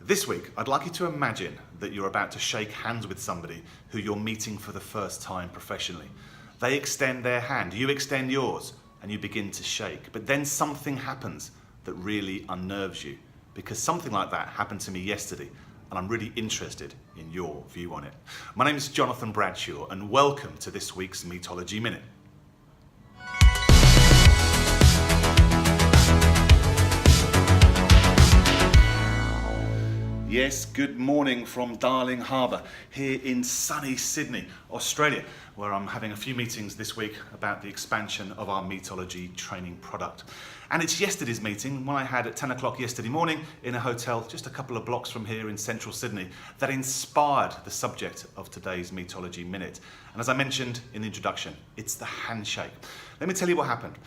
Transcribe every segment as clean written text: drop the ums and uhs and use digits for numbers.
This week, I'd like you to imagine that you're about to shake hands with somebody who you're meeting for the first time professionally. They extend their hand, you extend yours, and you begin to shake. But then something happens that really unnerves you, because something like that happened to me yesterday, and I'm really interested in your view on it. My name is Jonathan Bradshaw, and welcome to this week's Meatology Minute. Yes, good morning from Darling Harbour here in sunny Sydney, Australia, where I'm having a few meetings this week about the expansion of our meatology training product. And it's yesterday's meeting, one I had at 10 o'clock yesterday morning in a hotel just a couple of blocks from here in central Sydney, that inspired the subject of today's Meatology Minute. And as I mentioned in the introduction, it's the handshake. Let me tell you what happened.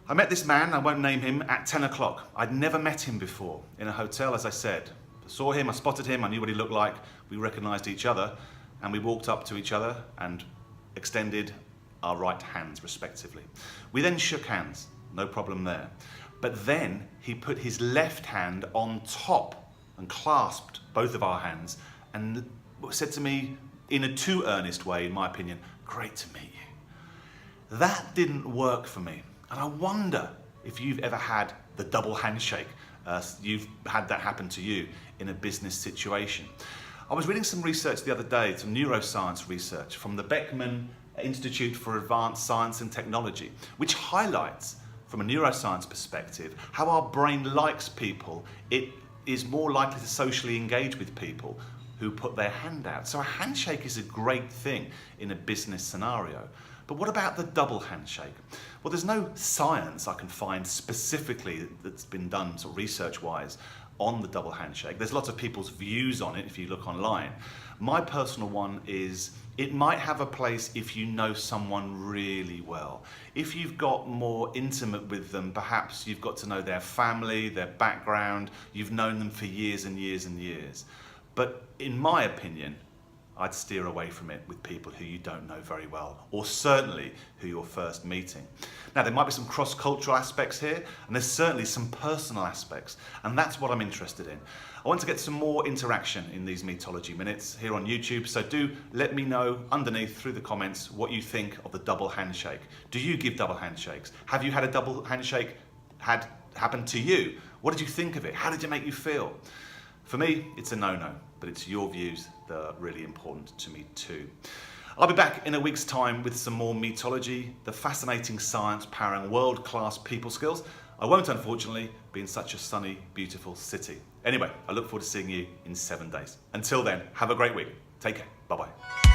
I met this man, I won't name him, at 10 o'clock. I'd never met him before in a hotel, as I said. Saw him, I spotted him, I knew what he looked like, we recognised each other, and we walked up to each other and extended our right hands respectively. We then shook hands, no problem there. But then he put his left hand on top and clasped both of our hands and said to me in a too earnest way, in my opinion, "Great to meet you." That didn't work for me, and I wonder if you've ever had the double handshake. You've had that happen to you in a business situation. I was reading some research the other day, some neuroscience research from the Beckman Institute for Advanced Science and Technology, which highlights from a neuroscience perspective how our brain likes people. It is more likely to socially engage with people who put their hand out. So a handshake is a great thing in a business scenario. But what about the double handshake? Well, there's no science I can find specifically that's been done sort of research-wise on the double handshake. There's lots of people's views on it if you look online. My personal one is it might have a place if you know someone really well. If you've got more intimate with them, perhaps you've got to know their family, their background, you've known them for years and years and years. But in my opinion, I'd steer away from it with people who you don't know very well, or certainly who you're first meeting. Now, there might be some cross-cultural aspects here, and there's certainly some personal aspects, and that's what I'm interested in. I want to get some more interaction in these Meatology Minutes here on YouTube, so do let me know underneath through the comments what you think of the double handshake. Do you give double handshakes? Have you had a double handshake happen to you? What did you think of it? How did it make you feel? For me, it's a no-no, but it's your views that are really important to me too. I'll be back in a week's time with some more meatology, the fascinating science powering world-class people skills. I won't, unfortunately, be in such a sunny, beautiful city. Anyway, I look forward to seeing you in 7 days. Until then, have a great week. Take care. Bye-bye.